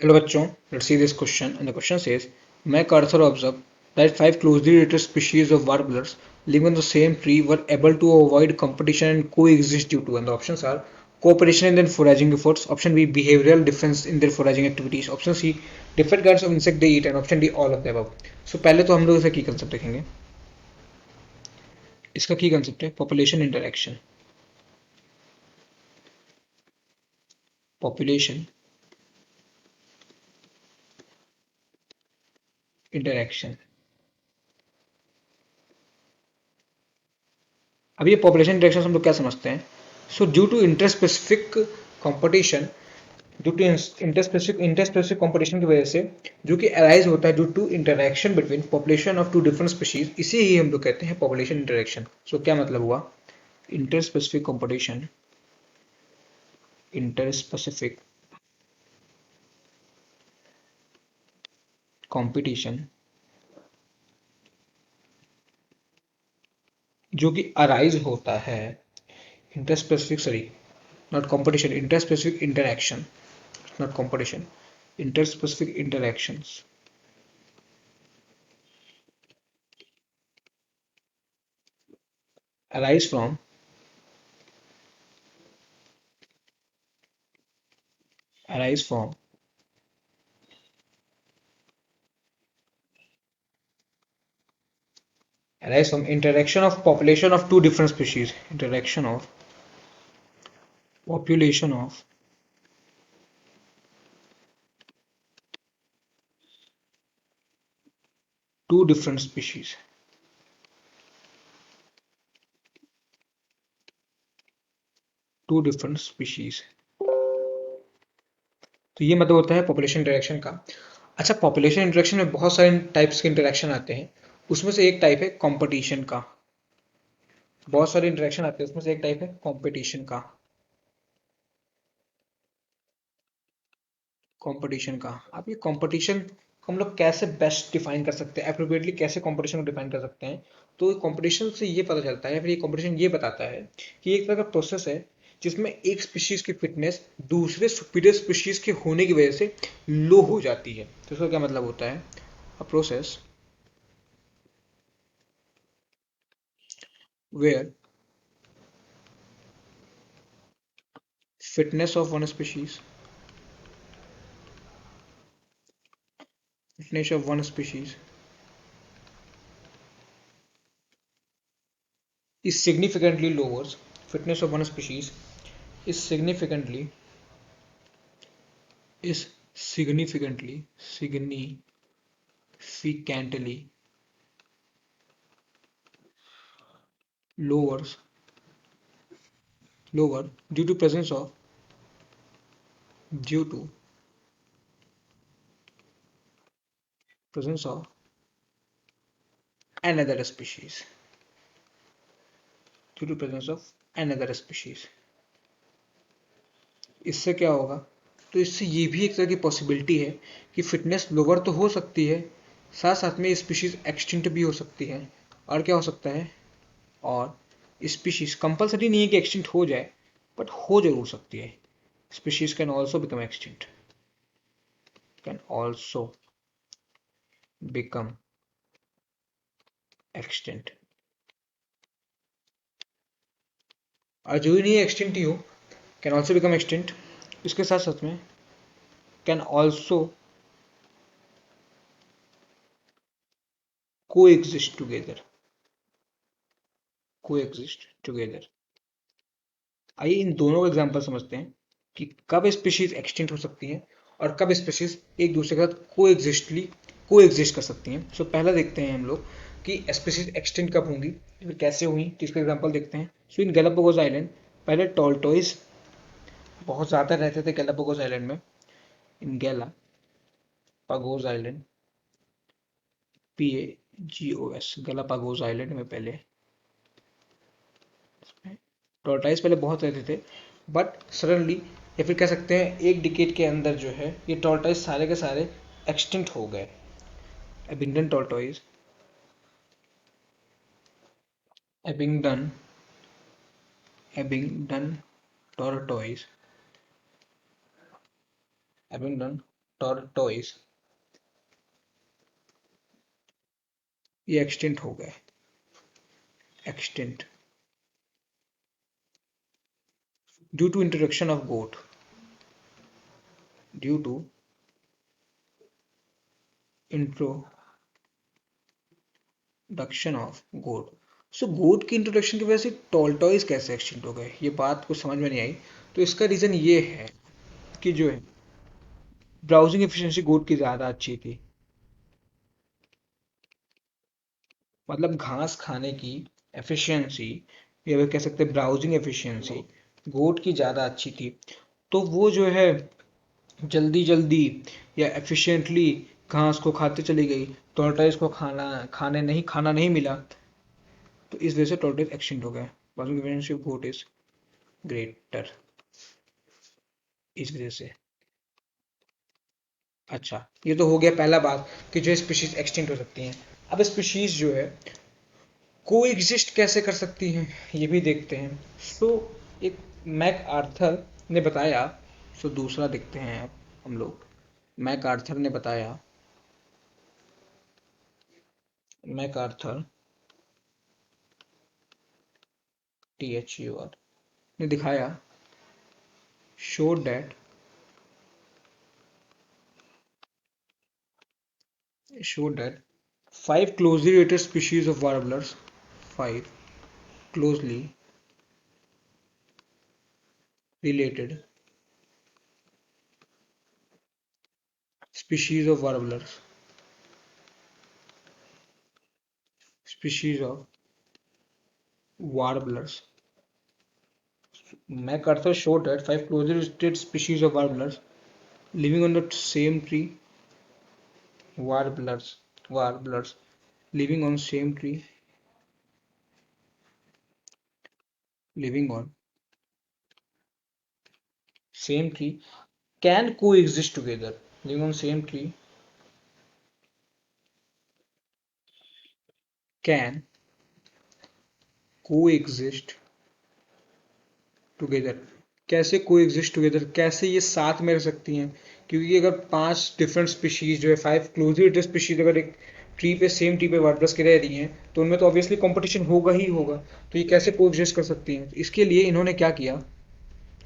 Hello बच्चों, let's see this question and the question says Mac Arthur observed that five closely related species of warblers living on the same tree were able to avoid competition and coexist due to, and the options are cooperation in their foraging efforts, option B behavioral difference in their foraging activities, option C different kinds of insect they eat, and option D all of the above. So पहले तो हम लोग इसका की concept देखेंगे. इसका की concept है पॉपुलेशन इंटरेक्शन. Population interaction. अब ये पॉपुलेशन इंटरेक्शन हम लोग क्या समझते हैं. So due to interspecific competition, due to interspecific competition की वजह से जो कि अराइज होता है due to interaction between population of two different species, इसे ही हम लोग कहते हैं पॉपुलेशन इंटरेक्शन. सो क्या मतलब हुआ. इंटरस्पेसिफिक कंपटीशन, इंटरस्पेसिफिक कंपटीशन जो कि अराइज होता है, interspecific sorry not competition, interspecific interaction not competition, interspecific interactions arise from arise from arise from interaction of population of two different species, interaction of population of two different species, two different species. तो ये मतलब होता है population interaction का. अच्छा, population interaction में बहुत सारे टाइप्स के इंटरेक्शन आते हैं. उसमें से एक टाइप है कंपटीशन का. बहुत सारे इंटरेक्शन आते हैं, उसमें से एक टाइप है कंपटीशन का. कंपटीशन का. अब ये कंपटीशन हम लोग कैसे बेस्ट डिफाइन कर सकते हैं, अप्रोप्रिएटली कैसे कंपटीशन को डिफाइन कर सकते हैं. तो कंपटीशन से ये पता चलता है, फिर ये कंपटीशन ये बताता है कि एक तरह का प्रोसेस है जिसमें एक स्पीशीज की फिटनेस दूसरे सुपीरियर स्पीशीज के होने की वजह से लो हो जाती है. तो इसका क्या मतलब होता है. A process where fitness of one species, fitness of one species is significantly lowers, fitness of one species is significantly lowers lower due to presence of another species, due to presence of another species. इससे क्या होगा. तो इससे ये भी एक तरह की पॉसिबिलिटी है कि फिटनेस लोअर तो हो सकती है, साथ साथ में स्पीशीज एक्सटिंक्ट भी हो सकती है. और क्या हो सकता है. और स्पीशीज कंपलसरी नहीं है कि एक्सटिंक्ट हो जाए, बट हो जरूर सकती है. Species can also become extinct, can also become extinct. और जो ही नहीं एक्सटिंक्ट ही हो, कैन ऑल्सो बिकम एक्सटिंक्ट. इसके साथ साथ में कैन ऑल्सो को एग्जिस्ट टूगेदर, को एग्जिस्ट टूगेदर. आइए इन दोनों का एग्जाम्पल समझते हैं कि कब स्पीशीज एक्सटिंक्ट हो सकती हैं और कब स्पीशीज एक दूसरे के साथ को एग्जिस्ट कर सकती हैं. सो पहला देखते हैं हम लोग कि स्पीशीज एक्सटिंक्ट कब होंगी, फिर कैसे हुई, तो इसका एग्जाम्पल देखते हैं. सो इन गैलापागोस आइलैंड पहले टॉर्टोइज बहुत ज़्यादा रहते थे गैलापागोस आइलैंड में. In Galapagos island, PAGOS, Galapagos island में पहले टॉर्टाइज पहले बहुत रहते थे. बट सडनली, या फिर कह सकते हैं एक डिकेड के अंदर जो है ये टॉर्टाइज सारे के सारे एक्सटिंक्ट हो गए. Abingdon tortoise, Abingdon Abingdon tortoise, Abingdon tortoise ये एक्सटिंक्ट हो गए, extinct due to introduction of goat, due to introduction of goat. So goat की इंट्रोडक्शन की वजह से टॉर्टोइस कैसे एक्सटिंक्ट हो गए, ये बात कुछ समझ में नहीं आई। तो इसका रीजन ये है कि जो है ब्राउजिंग एफिशिएंसी गोट की ज़्यादा अच्छी थी, मतलब घास खाने की एफिशिएंसी या फिर कह सकते हैं ब्राउजिंग एफिशिएंसी गोट की ज़्यादा अच्छी थी। तो वो जो है जल्दी जल्दी या एफिशिएंटली घास को खाते चली गई, टॉर्टोइस को खाना नहीं मिला, तो इस वजह से टॉर्टोइस एक्सटिंक्ट हो गया। Browsing efficiency of goat is greater, इस वजह से। अच्छा, ये तो हो गया पहला बात कि जो स्पीशीज एक्सटिंक्ट हो सकती हैं। अब स्पीशीज जो है को एग्जिस्ट कैसे कर सकती हैं ये भी देखते हैं। सो एक मैक आर्थर ने बताया, सो दूसरा देखते हैं अब हम लोग। मैक आर्थर ने बताया, मैक आर्थर THUR ने दिखाया, showed that five closely related species of warblers, five closely related species of warblers, species of warblers. MacArthur showed that five closely related species of warblers living on the same tree, warblers living on same tree, living on same tree can coexist together. Living on same tree can coexist together. कैसे coexist together, कैसे ये साथ में रह सकती हैं? क्योंकि अगर 5 डिफरेंट स्पीशीज जो है, 5 क्लोजली रिलेटेड स्पीशीज अगर एक सेम ट्री पे वर्डप्लस के रह रही हैं, तो उनमें तो ऑब्वियसली कंपटीशन होगा ही होगा। तो ये कैसे कोएग्जिस्ट कर सकती हैं? तो इसके लिए इन्होंने क्या किया,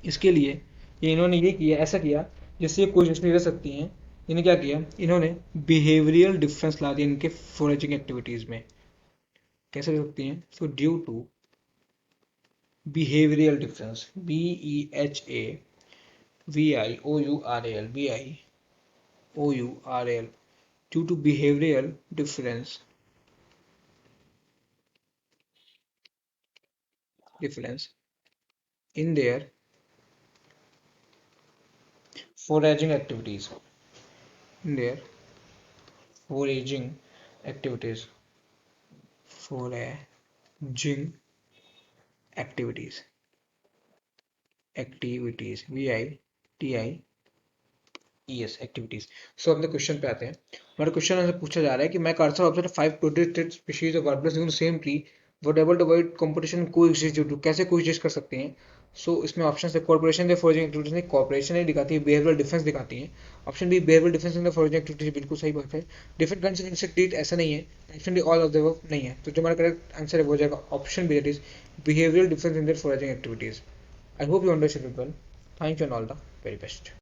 इसके लिए इन्होंने ये किया, ऐसा किया जिससे ये कोएग्जिस्ट नहीं रह सकती हैं। इन्होंने क्या किया, इन्होंने बिहेवियरल डिफरेंस ला दिया इनके फॉरेजिंग एक्टिविटीज में। कैसे रह सकती हैं? So due to behavioral difference, BEHAVIOURAL, due to behavioral difference in their foraging activities, in their foraging activities, foraging activities, VITIES activities. So अपने क्वेश्चन पे आते हैं। हमारे क्वेश्चन में पूछा जा रहा है कि मैं answer observe 5 protected species of warblers in the same tree were able to avoid competition coexist to, कैसे कोएग्जिस्ट कर सकते हैं? सो इसमें ऑप्शन है कॉर्पोरेशन, फॉरेजिंग एक्टिविटीज में कॉर्पोरेशन नहीं दिखाती है, बिहेवियरल डिफरेंस दिखाती है। Option B behavioural difference in the foraging activities, बिल्कुल सही बात है। Different kinds of insect eat, ऐसा नहीं है। Option D all of the above नहीं है। तो जो हमारा करेक्ट आंसर है वो हो जाएगा option B, that is behavioural difference in their foraging activities. I hope you understood it well. Thank you and all the very best.